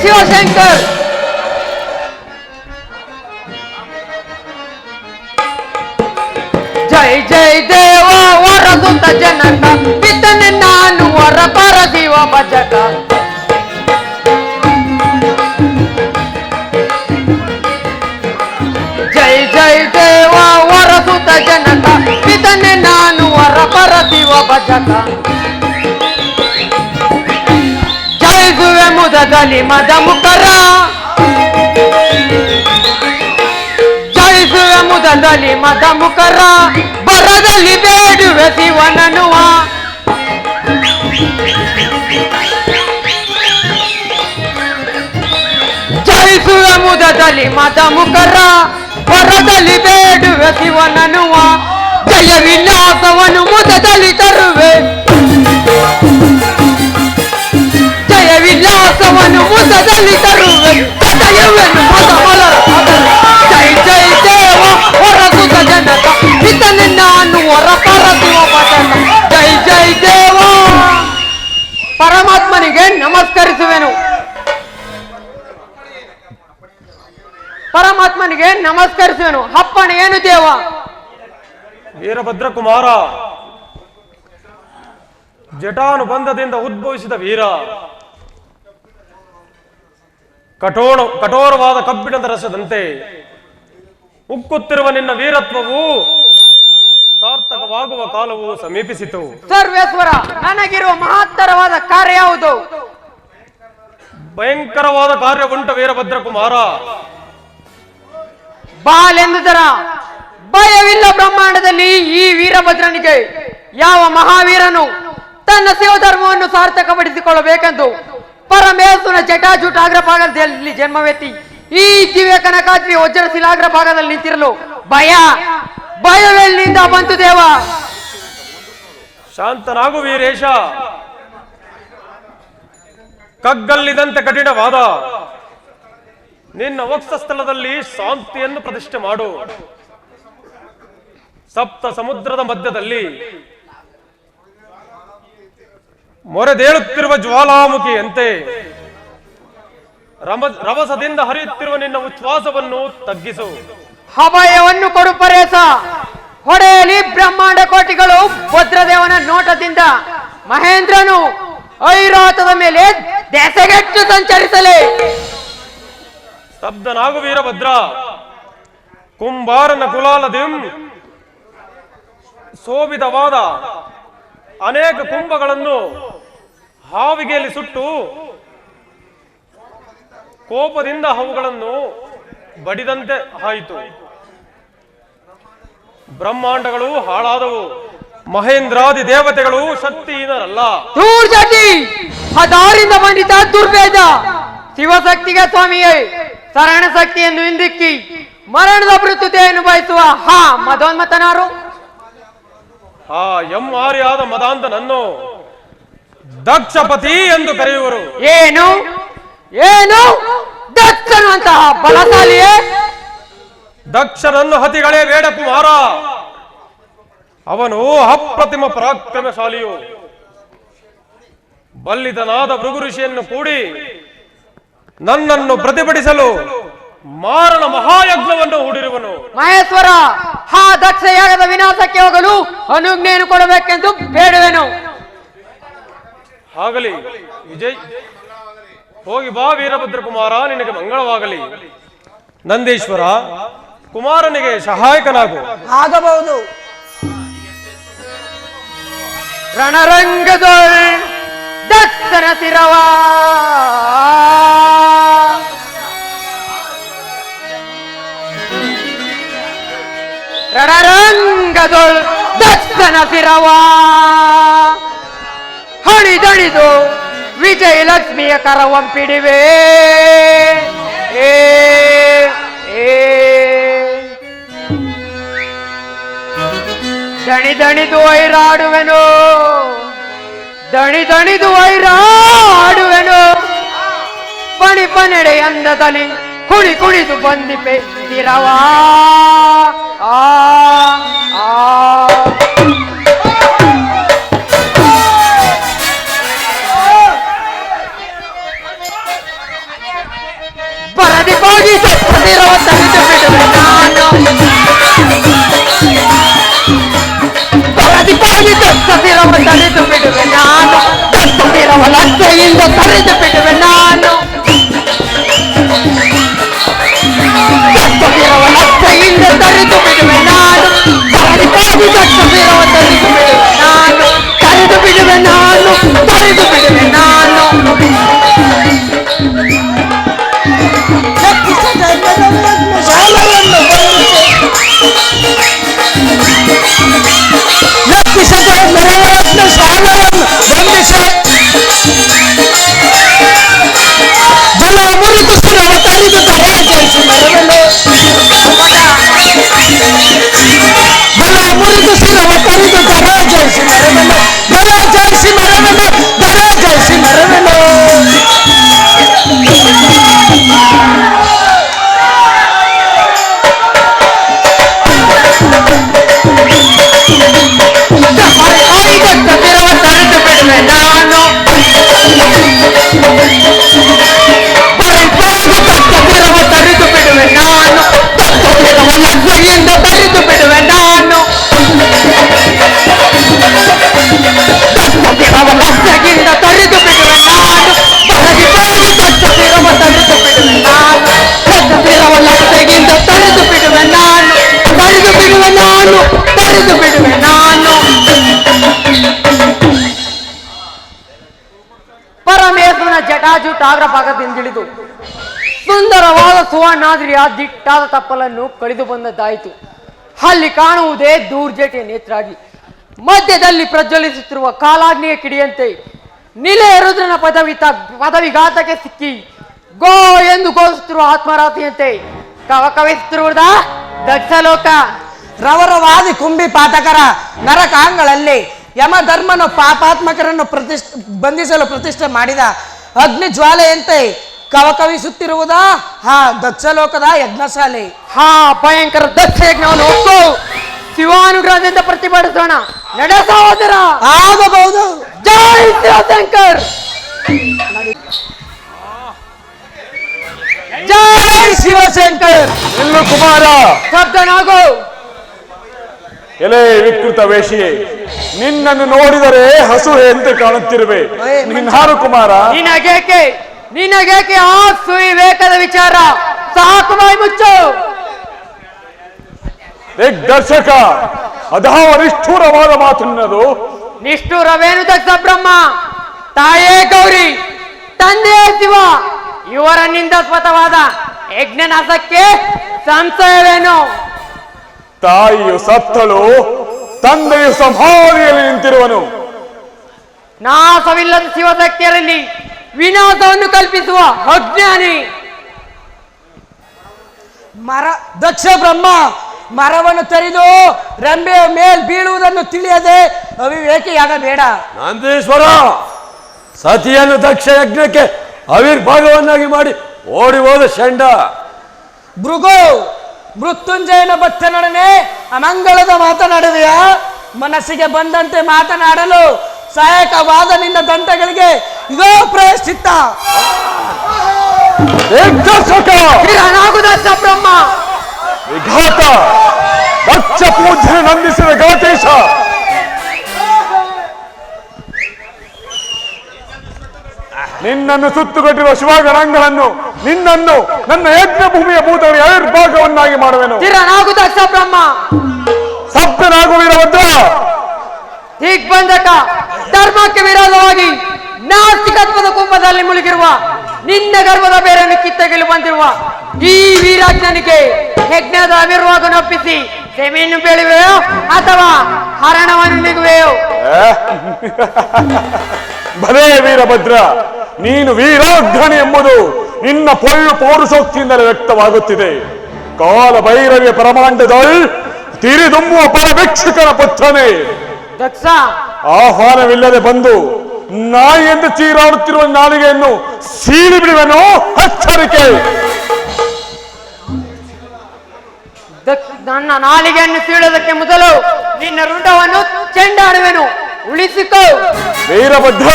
Speaker 8: ಶಿವಶಂಕರ್. ಜೈ ಜೈ ದೇವ ವರದುತ ಜನಕ ಪಿತನೆ ನಾನು ವರ ಪರ ಶಿವ ಭಜಕ. ಜೈ ಜೈ ದೇವ ವರದುತ ಜನಕ ಪಿತನೆ ನಾನು ವರ ಪರ ಶಿವ ಭಜಕ. ಜೈ ಗುವೆ ಮುದಗಲಿ ಮದ ಮುಖರ ಮುದದಲ್ಲಿ ಮದ ಮುಖರ ಬರದಲ್ಲಿ ಬೇಡುವೆ ಶಿವನನುವ ಜಯಿಸುವ ಮುದದಲ್ಲಿ ಮದ ಮುಖರ ಬರದಲ್ಲಿ ಬೇಡುವೆ ಶಿವನನುವ ಜಯ ವಿಲಾಸವನ್ನು ಮುದದಲ್ಲಿ ತರುವೆ ಜಯ ವಿಲಾಸವನ್ನು ಮುದದಲ್ಲಿ ತರುವೆ ಜಯವನ್ನು ಮದ ಮಲರ ಜೈ ಜೈ ದೇವ ಹೊರಗುತ್ತ ಜನಕ ಇದನ್ನೇ ನಾನು ಹೊರಪರಸುವ ಪದಕ ಜೈ ಜೈ ದೇವ ಪರಮಾತ್ಮನಿಗೆ ನಮಸ್ಕರಿಸುವೆನು ಪರಮಾತ್ಮನಿಗೆ ನಮಸ್ಕರಿಸುವೆನು ಅಪ್ಪಣೆ ಏನು ದೇವ
Speaker 2: ವೀರಭದ್ರ ಕುಮಾರ ಜಟಾನುಬಂಧದಿಂದ ಉದ್ಭವಿಸಿದ ವೀರ ಕಠೋರವಾದ ಕಬ್ಬಿಣದ ರಸದಂತೆ ಉಕ್ಕುತ್ತಿರುವ ನಿನ್ನ ವೀರತ್ವವು ಸಾರ್ಥಕವಾಗುವ ಕಾಲವು ಸಮೀಪಿಸಿತು.
Speaker 8: ಸರ್ವೇಶ್ವರ ನನಗಿರುವ ಮಹತ್ತರವಾದ ಕಾರ್ಯ ಯಾವುದು?
Speaker 2: ಭಯಂಕರವಾದ ಕಾರ್ಯ ಉಂಟು ವೀರಭದ್ರ ಕುಮಾರ.
Speaker 8: ಬಾಲೆಂದುದರ ಭಯವಿಲ್ಲ ಬ್ರಹ್ಮಾಂಡದಲ್ಲಿ ಈ ವೀರಭದ್ರನಿಗೆ. ಯಾವ ಮಹಾವೀರನು ತನ್ನ ಶಿವಧರ್ಮವನ್ನು ಸಾರ್ಥಕಪಡಿಸಿಕೊಳ್ಳಬೇಕೆಂದು ಪರಮೇಶ್ವರನ ಜಟಾಜುಟಾಗ್ರ ಭಾಗದಲ್ಲಿ ಜನ್ಮವೆತ್ತಿ ಈ ದಿವ್ಯ ಕನಕಾದ್ರಿ ವಜ್ರ ಶಿಲಾಗ್ರ ಭಾಗದಲ್ಲಿ ನಿಂತಿರಲು ಭಯವೆಲ್ಲಿಂದ ಬಂತು ದೇವ?
Speaker 2: ಶಾಂತನಾಗು ವೀರೇಶ. ಕಗ್ಗಲ್ಲಿದಂತೆ ಕಠಿಣವಾದ ನಿನ್ನ ವಕ್ಷಸ್ಥಳದಲ್ಲಿ ಶಾಂತಿಯನ್ನು ಪ್ರತಿಷ್ಠೆ ಮಾಡು. ಸಪ್ತ ಸಮುದ್ರದ ಮಧ್ಯದಲ್ಲಿ ಮೊರೆದೇಳುತ್ತಿರುವ ಜ್ವಾಲಾಮುಖಿಯಂತೆ ರಭಸದಿಂದ ಹರಿಯುತ್ತಿರುವ ನಿನ್ನ ಉಚ್ಛ್ವಾಸವನ್ನು ತಗ್ಗಿಸು.
Speaker 8: ಅಭಯವನ್ನು ಕೊಡು ಪರೇಶ. ಹೊಡೆಯಲಿ ಬ್ರಹ್ಮಾಂಡ ಕೋಟಿಗಳು ಭದ್ರದೇವನ ನೋಟದಿಂದ. ಮಹೇಂದ್ರನು ಐರಾವತದ ಮೇಲೆ ದೆಸೆಗೆಟ್ಟು ಸಂಚರಿಸಲಿ.
Speaker 2: ಸ್ತಬ್ಧನಾಗು ವೀರಭದ್ರ. ಕುಂಬಾರನ ಕುಲಾಲದಿಂ ಶೋಭಿತವಾದ ಅನೇಕ ಕುಂಭಗಳನ್ನು ಹಾವಿಗೆಯಲ್ಲಿ ಸುಟ್ಟು ಕೋಪದಿಂದ ಅವುಗಳನ್ನು ಬಡಿದಂತೆ ಆಯಿತು. ಬ್ರಹ್ಮಾಂಡಗಳು ಹಾಳಾದವು. ಮಹೇಂದ್ರಾದಿ ದೇವತೆಗಳು ಶಕ್ತಿಹೀನರಲ್ಲ.
Speaker 8: ಹದಾರಿಂದ ಬಂದಿತ ದುರ್ಭೇದ ಶಿವಶಕ್ತಿಗೆ ಸ್ವಾಮಿಯೇ ಶರಣ ಶಕ್ತಿಯನ್ನು ಹಿಂದಿಕ್ಕಿ ಮರಣದ ಮೃತ್ಯುತೆಯನ್ನು ಬಯಸುವ ಮದೋನ್ಮತನಾರು.
Speaker 2: ಆದ ಮದಾಂತನನ್ನು ದಕ್ಷಪತಿ ಎಂದು ಕರೆಯುವರು.
Speaker 8: ಏನು ಏನು ದಕ್ಷನು ಅಂತಹ ಬಲಶಾಲಿಯೇ?
Speaker 2: ದಕ್ಷನನ್ನು ಹತಿಗಳೇ ಬೇಡ ಕುಮಾರ. ಅವನು ಅಪ್ರತಿಮ ಪರಾಕ್ರಮಶಾಲಿಯು. ಬಲ್ಲಿದನಾದ ಭೃಗು ಋಷಿಯನ್ನು ಕೂಡಿ ನನ್ನನ್ನು ಪ್ರತಿಭಟಿಸಲು ಮಾರಣ ಮಹಾಯಜ್ಞವನ್ನು ಹೂಡಿರುವನು.
Speaker 8: ಮಹೇಶ್ವರ, ದಕ್ಷ ಯಾಗದ ವಿನಾಶಕ್ಕೆ ಹೋಗಲು ಅನುಜ್ಞೆಯನ್ನು ಕೊಡಬೇಕೆಂದು ಬೇಡುವೆನು.
Speaker 2: ಆಗಲಿ ವಿಜಯ್, ಹೋಗಿ ಬಾ ವೀರಭದ್ರ ಕುಮಾರ, ನಿನಗೆ ಮಂಗಳವಾಗಲಿ. ನಂದೀಶ್ವರ, ಕುಮಾರನಿಗೆ ಸಹಾಯಕನಾಗು.
Speaker 4: ಆಗಬಹುದು.
Speaker 8: ರಣರಂಗದೊಳ್ ದಕ್ಷನ ಶಿರವ ರಣರಂಗದೊಳ್ ದಕ್ಷನ ಶಿರವ ಹಣಿದಣಿದು ವಿಜಯಲಕ್ಷ್ಮಿಯ ಕರವಂಪಿಡಿವೆ. ದಣಿದು ವೈರಾಡುವೆನು, ದಣಿದು ವೈರಾಡುವೆನು. ಪಣಿಪನೆಡೆ ಅಂದದಲ್ಲಿ ಕುಣಿದು ಬಂದಿಪೆ ಶಿರವಾ. ಬರದಿ ಹೋಗಿ ಶಿರವ ತಡೆದು ಬಿಡುವೆ ನಾನು. ಶಿರವ ತಡೆದು ಬಿಡುವೆ ನಾನು. ಶಿರವ ಲಜ್ಜೆಯಿಂದ ತಡೆದು ಬಿಡುವೆ ನಾನು. ಶಿರವ ಲಜ್ಜೆಯಿಂದ ತಡೆದು ಬಿಡುವೆ ನಾನು. ಶಿರವ ತಡೆದು ಬಿಡುವೆ ನಾನು. ತಡೆದು ಬಿಡುವೆ ನಾನು. ತಡೆದು ಬಿಡುವೆ ನಾನು.
Speaker 4: ಸಾಲವನ್ನು
Speaker 6: ವಂದಿಸದೆ ಮೆರವರತ್ನ ಶಾಲೆಯನ್ನು ವಂದಿಸಿ ಬಲ ಮುರಿದು ಶಿರವ ತರಿದು ಧರೆ ಜಯಿಸಿ ಮೆರವಲು ಬಲ ಮುರಿದು ಶಿರವ ತರಿದು ಧರೆ ಜಯಿಸಿ ಮೆರವಲು ಧರೆ ಜಯಿಸಿ ಮೆರವಲು ಧರೆ ಜಯಿಸಿ ಮೆರವಲು ತರಿದು ಬಿಡುವೆ ನಾನು ತರಿದು ಬಿಡುವೆ ನಾನು ಲಗ್ಗೆಯಿಂದ ತರಿದು ಬಿಡುವೆ ನಾನು ಲಗ್ಗೆಯಿಂದ ತರಿದು ಬಿಡುವೆ ನಾನು ಬರಗಿ ಬರಗಿ ತರಿದು ಬಿಡುವೆ ನಾನು ಲಗ್ಗೆಯಿಂದ ತರಿದು ಬಿಡುವೆ ನಾನು ತರಿದು ಬಿಡುವೆ ನಾನು ತರಿದು ಬಿಡುವೆ ನಾನು ಪರಮೇಶ್ವರನ ಜಟಾಜುಟಾಗ್ರ ಭಾಗದಿಂದಿಳಿದು ಸುಂದರವಾದ ಸುವರ್ಣಾದ್ರಿಯ ದಿಟ್ಟಾದ ತಪ್ಪಲನ್ನು ಕಳೆದು ಬಂದದ್ದಾಯಿತು. ಅಲ್ಲಿ ಕಾಣುವುದೇ ದೂರ್ಜಟಿಯ ನೇತ್ರಾಗಿ ಮಧ್ಯದಲ್ಲಿ ಪ್ರಜ್ವಲಿಸುತ್ತಿರುವ ಕಾಲಾಗ್ನಿಯ ಕಿಡಿಯಂತೆ ನಿಲೆಯ ರುದ್ರನ ಪದವಿಘಾತಕ್ಕೆ ಸಿಕ್ಕಿ ಗೋ ಎಂದು ಘೋಷಿಸುತ್ತಿರುವ ಆತ್ಮರಾತಿಯಂತೆ ಕವಕವಿಸುತ್ತಿರುವುದ ದಕ್ಷಲೋಕ.
Speaker 8: ರವರವಾದಿ ಕುಂಭಿ ಪಾಠಕರ ನರಕಾಂಗಳಲ್ಲಿ ಯಮಧರ್ಮನು ಪಾಪಾತ್ಮಕರನ್ನು ಬಂಧಿಸಲು ಪ್ರತಿಷ್ಠೆ ಮಾಡಿದ ಅಗ್ನಿ ಜ್ವಾಲೆಯಂತೆ ಕವಕವಿಸುತ್ತಿರುವುದಾ ದಕ್ಷಲೋಕದ ಯಜ್ಞಶಾಲೆ.
Speaker 6: ಭಯಂಕರ ದಕ್ಷ ಯಜ್ಞವನ್ನು ಒಪ್ಪು, ಶಿವಾನುಗ್ರಹದಿಂದ ಪ್ರತಿಭಟಿಸೋಣ. ನಡೆ ಸಹೋದರ,
Speaker 8: ಆಗಬಹುದು.
Speaker 6: ಜೈ ಶಿವಶಂಕರ್, ಜೈ ಶಿವಶಂಕರ್.
Speaker 2: ನಿಲ್ಲು ಕುಮಾರ,
Speaker 6: ಶಬ್ದನಾಗು.
Speaker 2: ಎಲೆ ವಿಕೃತ ವೇಷಿಯೇ, ನಿನ್ನನ್ನು ನೋಡಿದರೆ ಹಸುವೆ ಎಂದು ಕಾಣುತ್ತಿರುವೆ. ನೀನಾರು ಕುಮಾರ?
Speaker 6: ನಿನಗೇಕೆ ಆ ಸುವಿವೇಕದ ವಿಚಾರ? ಸಾಕು ಬಾಯಿ ಮುಚ್ಚು.
Speaker 2: ದಿಗ್ದರ್ಶಕ, ಅದಾವ ನಿಷ್ಠೂರವಾದ ಮಾತನ್ನದು.
Speaker 6: ನಿಷ್ಠೂರವೇನು ದಕ್ಷ ಬ್ರಹ್ಮ? ತಾಯೇ ಗೌರಿ, ತಂದೆಯೇ ಶಿವ, ಇವರ ನಿಂದಾಸ್ಪದವಾದ ಯಜ್ಞನಾಶಕ್ಕೆ ಸಂಶಯವೇನು?
Speaker 2: ತಾಯಿಯು ಸತ್ತಳು, ತಂದೆಯು ಸಂಹಾರಿಯಲ್ಲಿ ನಿಂತಿರುವನು.
Speaker 6: ನಾಶವಿಲ್ಲದ ಶಿವಶಕ್ತಿಯರಲ್ಲಿ ವಿನಾಶವನ್ನು ಕಲ್ಪಿಸುವ ಅಜ್ಞಾನಿ.
Speaker 8: ದಕ್ಷ ಬ್ರಹ್ಮ ಮರವನ್ನು ತರಿದು ರಂಬೆಯ ಮೇಲ್ ಬೀಳುವುದನ್ನು ತಿಳಿಯದೆ ಅವಿವೇಕಿಯಾಗಬೇಡ.
Speaker 1: ನಂದೀಶ್ವರ, ಸತಿಯನ್ನು ದಕ್ಷ ಯಜ್ಞಕ್ಕೆ ಆವಿರ್ಭಾಗವನ್ನಾಗಿ ಮಾಡಿ ಓಡಿ ಹೋದ ಷಂಡ.
Speaker 8: ಭೃಗು, ಮೃತ್ಯುಂಜಯನ ಭಕ್ತನೊಡನೆ ಅಮಂಗಳದ ಮಾತನಾಡುವೆಯ? ಮನಸ್ಸಿಗೆ ಬಂದಂತೆ ಮಾತನಾಡಲು ಸಹಾಯಕವಾದ ನಿನ್ನ ದಂತಗಳಿಗೆ ಇದೋ ಪ್ರಯಶ್ಚಿತ್ತ.
Speaker 6: ಬ್ರಹ್ಮ
Speaker 2: ವಿಘಾತ, ದಕ್ಷ ಪೂಜ್ಯನ ನಂದಿಸಿದ ಘಾತೇಶ. ನಿನ್ನನ್ನು ಸುತ್ತುಗಟ್ಟಿರುವ ಶಿವಗಣಗಳನ್ನು, ನಿನ್ನನ್ನು ನನ್ನ ಯಜ್ಞ ಭೂಮಿಯ ಭೂತಗಳ ಆವಿರ್ಭಾಗವನ್ನಾಗಿ ಮಾಡುವೆನು.
Speaker 6: ದಕ್ಷ ಬ್ರಹ್ಮ,
Speaker 2: ಸಪ್ತನಾಗುವಿರವದ್ರ
Speaker 6: ದಿಗ್ಬಂಧಕ, ಧರ್ಮಕ್ಕೆ ವಿರೋಧವಾಗಿ ನಾಸ್ತಿಕತ್ವದ ಕುಂಭದಲ್ಲಿ ಮುಳುಗಿರುವ ನಿನ್ನ ಗರ್ಭದ ಬೇರನ್ನು ಕಿತ್ತಗೆಲು ಬಂದಿರುವ ಈ ವೀರಾಜ್ಞನಿಗೆ ಯಜ್ಞದ ಅವಿರ್ವಾಗವನ್ನು ಒಪ್ಪಿಸಿ ಸೆಮೆಯನ್ನು ಬೆಳೆಯುವೆಯೋ ಅಥವಾ ಹರಣವನ್ನು ನಿಗುವೆಯೋ?
Speaker 2: ಭಲೇ ವೀರಭದ್ರ, ನೀನು ವೀರಾಗ್ರಣಿ ಎಂಬುದು ನಿನ್ನ ಪೌರುಷೋಕ್ತಿಯಿಂದಲೇ ವ್ಯಕ್ತವಾಗುತ್ತಿದೆ. ಕಾಲ ಭೈರವಿಯ ಪರಮಾಂಡದೊಳ್ ತಿರಿದುಂಬುವ ಪರಭಿಕ್ಷುಕನ ಪುತ್ರನೇ,
Speaker 6: ದಕ್ಷ
Speaker 2: ಆಹ್ವಾನವಿಲ್ಲದೆ ಬಂದು ನಾಯಿ ಎಂದು ಚೀರಾಡುತ್ತಿರುವ ನಾಲಿಗೆಯನ್ನು ಸೀಳಿ ಬಿಡುವೆನೋ? ಎಚ್ಚರಿಕೆ.
Speaker 6: ನನ್ನ ನಾಲಿಗೆಯನ್ನು ಸೀಳೋದಕ್ಕೆ ಮೊದಲು ನಿನ್ನ ರುಂಡವನ್ನು ಚೆಂಡಾಡುವೆನು, ಉಳಿಸಿಕೋ.
Speaker 2: ವೀರಭದ್ರ,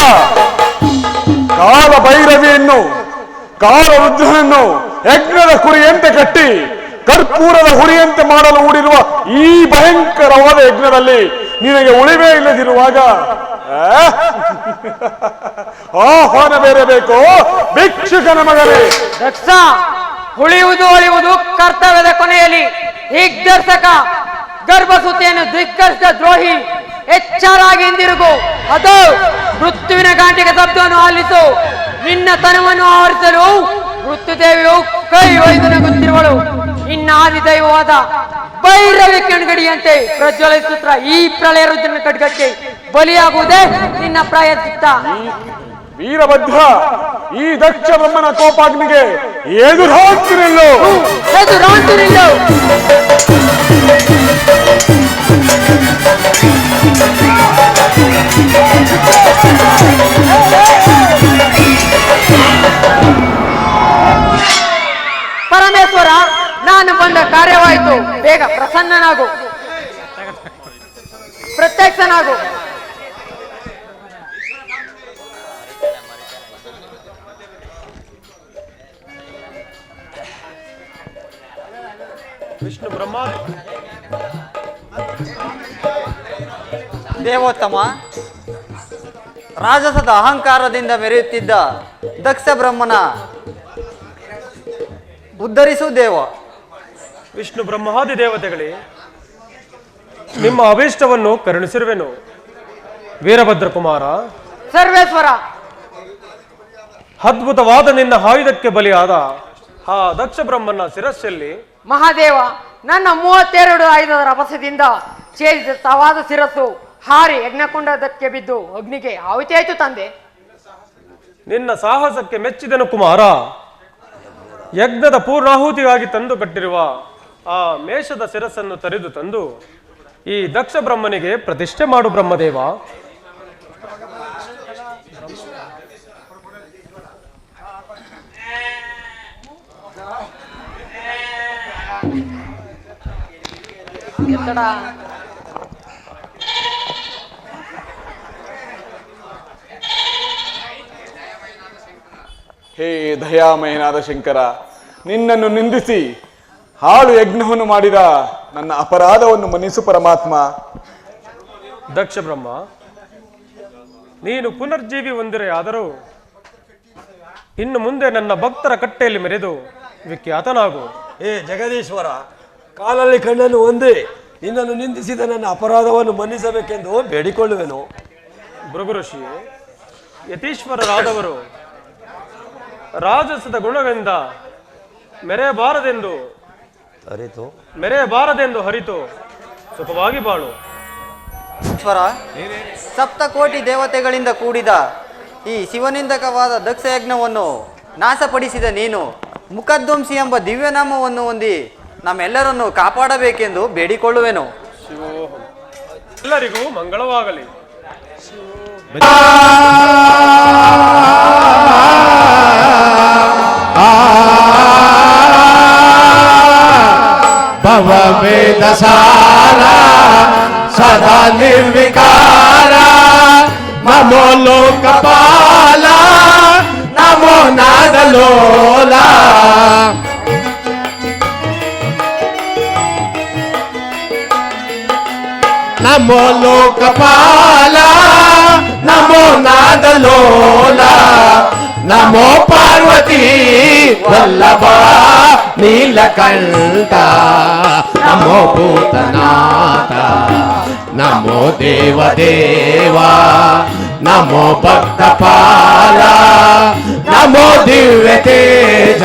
Speaker 2: ಕಾಲ ಭೈರವಿಯನ್ನು, ಕಾಲ ರುದ್ರನನ್ನು ಯಜ್ಞದ ಕುರಿಯಂತೆ ಕಟ್ಟಿ ಕರ್ಪೂರದ ಹುರಿಯಂತೆ ಮಾಡಲು ಹೂಡಿರುವ ಈ ಭಯಂಕರವಾದ ಯಜ್ಞದಲ್ಲಿ ನಿನಗೆ ಉಳಿವೇ ಇಲ್ಲದಿರುವಾಗ ಆಹ್ವಾನ ಬೇರೆ ಬೇಕು ಭಿಕ್ಷುಕನ ಮಗನೇ.
Speaker 6: ದಕ್ಷ, ಉಳಿಯುವುದು ಅಳಿಯುವುದು ಕರ್ತವ್ಯದ ಕೊನೆಯಲ್ಲಿ. ದಿಗ್ದರ್ಶಕ, ಗರ್ಭಸೂತಿಯನ್ನು ಧಿಕ್ಕರಿಸಿದ ದ್ರೋಹಿ, ಎಚ್ಚರಾಗಿ ಹಿಂದಿರುಗು. ಅದು ಮೃತ್ಯುವಿನ ಗಾಂಟಿಗೆ ಶಬ್ದವನ್ನು ಆಲಿಸು. ನಿನ್ನ ತನವನ್ನು ಆವರಿಸಲು ಮೃತ್ಯುದೇವಿಯು ಕೈ ಒಯ್ದು ನಗುತ್ತಿರುವಳು. ನಿನ್ನ ಆದಿದೈವವಾದ ಭೈರವಿ ಕಣ್ಗಡಿಯಂತೆ ಪ್ರಜ್ವಲಿಸುತ್ತ ಈ ಪ್ರಳಯ ರುದ್ರನ ಖಡ್ಗಕ್ಕೆ ಬಲಿಯಾಗುವುದೇ ನಿನ್ನ ಪ್ರಾಯಶ್ಚಿತ್ತ.
Speaker 2: ವೀರಭದ್ರ, ಈ ದಕ್ಷ ಬ್ರಹ್ಮನ ಕೋಪಾಗ್ನಿಗೆ ಎದುರಾಗ್ತಿರಲ್ಲೋ.
Speaker 6: ಎದುರಾಗ್ತಿರಲ್ಲೋ. ಪರಮೇಶ್ವರ, ನಾನು ಬಂದ ಕಾರ್ಯವಾಯಿತು. ಬೇಗ ಪ್ರಸನ್ನನಾಗು, ಪ್ರತ್ಯಕ್ಷನಾಗು.
Speaker 2: ವಿಷ್ಣು ಬ್ರಹ್ಮ
Speaker 5: ದೇವೋತ್ತಮ, ರಾಜಸದ ಅಹಂಕಾರದಿಂದ ಮೆರೆಯುತ್ತಿದ್ದ ದಕ್ಷ ಬ್ರಹ್ಮನ ಉದ್ಧರಿಸು ದೇವ.
Speaker 2: ವಿಷ್ಣು ಬ್ರಹ್ಮಾದಿ ದೇವತೆಗಳೇ, ನಿಮ್ಮ ಅಭೀಷ್ಟವನ್ನು ಕರುಣಿಸಿರುವೆನು. ವೀರಭದ್ರ ಕುಮಾರ,
Speaker 6: ಸರ್ವೇಶ್ವರ,
Speaker 2: ಅದ್ಭುತವಾದ ನಿನ್ನ ಆಯುಧಕ್ಕೆ ಬಲಿಯಾದ ಆ ದಕ್ಷ ಬ್ರಹ್ಮನ ಶಿರಸ್ಸಲ್ಲಿ
Speaker 6: ಮಹಾದೇವ, ನನ್ನ 32 ಆಯುಧದ ರಭಸದಿಂದ ಛೇದಿತವಾದ ಶಿರಸ್ಸು ಹಾರಿ ಯಜ್ಞಕುಂಡದಕ್ಕೆ ಬಿದ್ದು ಅಗ್ನಿಗೆ ಆಹುತಿಯಾಯಿತು ತಂದೆ.
Speaker 2: ನಿನ್ನ ಸಾಹಸಕ್ಕೆ ಮೆಚ್ಚಿದನು ಕುಮಾರ. ಯಜ್ಞದ ಪೂರ್ಣಾಹುತಿಗಾಗಿ ತಂದು ಕಟ್ಟಿರುವ ಆ ಮೇಷದ ಶಿರಸ್ಸನ್ನು ತರಿದು ತಂದು ಈ ದಕ್ಷ ಬ್ರಹ್ಮನಿಗೆ ಪ್ರತಿಷ್ಠೆ ಮಾಡು ಬ್ರಹ್ಮದೇವ.
Speaker 6: ಎತ್ತಡ.
Speaker 9: ಹೇ ದಯಾಮಯನಾದ ಶಂಕರ, ನಿನ್ನನ್ನು ನಿಂದಿಸಿ ಹಾಳು ಯಜ್ಞವನ್ನು ಮಾಡಿದ ನನ್ನ ಅಪರಾಧವನ್ನು ಮನ್ನಿಸು ಪರಮಾತ್ಮ.
Speaker 2: ದಕ್ಷ ಬ್ರಹ್ಮ, ನೀನು ಪುನರ್ಜೀವಿ ಹೊಂದಿರೆಯಾದರೂ ಇನ್ನು ಮುಂದೆ ನನ್ನ ಭಕ್ತರ ಕಟ್ಟೆಯಲ್ಲಿ ಮೆರೆದು ವಿಖ್ಯಾತನಾಗು.
Speaker 1: ಏ ಜಗದೀಶ್ವರ, ಕಾಲಲ್ಲಿ ಕಣ್ಣನ್ನು ಹೊಂದಿ ನಿನ್ನನ್ನು ನಿಂದಿಸಿದ ನನ್ನ ಅಪರಾಧವನ್ನು ಮನ್ನಿಸಬೇಕೆಂದು ಬೇಡಿಕೊಳ್ಳುವೆನು.
Speaker 2: ಭೃಗುಋಷಿ, ಯತೀಶ್ವರರಾದವರು ರಾಜಸದ ಗುಣಗಳಿಂದ ಮೆರೆಯಬಾರದೆಂದು ಹರಿತು ಸುಖವಾಗಿ ಬಾಳು.
Speaker 5: ಈಶ್ವರ, ಸಪ್ತಕೋಟಿ ದೇವತೆಗಳಿಂದ ಕೂಡಿದ ಈ ಶಿವನಿಂದಕವಾದ ದಕ್ಷ ಯಜ್ಞವನ್ನು ನಾಶಪಡಿಸಿದ ನೀನು ಮುಖಧ್ವಂಸಿ ಎಂಬ ದಿವ್ಯನಾಮವನ್ನು ಹೊಂದಿ ನಮ್ಮೆಲ್ಲರನ್ನು ಕಾಪಾಡಬೇಕೆಂದು ಬೇಡಿಕೊಳ್ಳುವೆನು.
Speaker 2: ಎಲ್ಲರಿಗೂ ಮಂಗಳವಾಗಲಿ.
Speaker 10: ಭವವೇದಸಾರ ಸದಾ ನಿರ್ವಿಕಾರ, ನಮೋ ಲೋಕಪಾಲ, ನಮೋ ನಾದಲೋಲ. ನಮೋ ಲೋಕಪಾಲ, ನಮೋ ನಾದಲೋಲ, ನಮೋ ಪಾರ್ವತಿ ವಲ್ಲಭ ನೀಲಕಂಠ, ನಮೋ ಭೂತನಾಥ, ನಮೋ ದೇವದೇವ, ನಮೋ ಭಕ್ತಪಾಲ, ನಮೋ ದಿವ್ಯ ತೇಜ,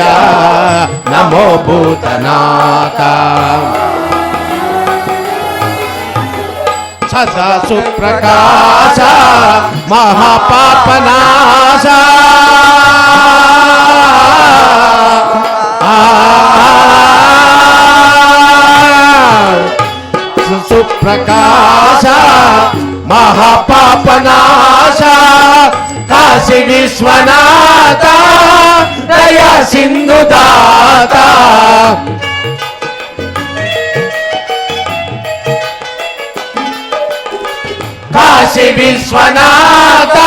Speaker 10: ನಮೋ ಭೂತನಾಥ. ಸದಾ ಸುಪ್ರಕಾಶ ಮಹಾಪಾಪನಾಶ, ಸುಪ್ರಕಾಶ ಮಹಾಪಾಪನಾಶ, ಕಾಶಿ ವಿಶ್ವನಾಥ ದಯಾ ಸಿಂಧುದಾತ. ಕಾಶಿ ವಿಶ್ವನಾಥ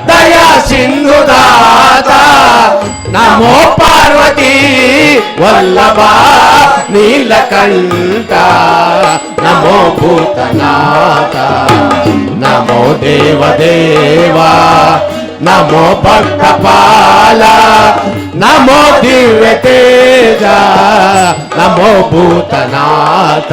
Speaker 10: ದಯಾ ಸಿಂಧುದಾತ, ನಮೋ ಪಾರ್ವತಿ ವಲ್ಲಭ ನೀಲಕಂಠ, ನಮೋ ಭೂತನಾಥ, ನಮೋ ದೇವದೇವ, ನಮೋ ಭಕ್ತಪಾಲ, ನಮೋ ದಿವ್ಯ ತೇಜ, ನಮೋ ಭೂತನಾಥ.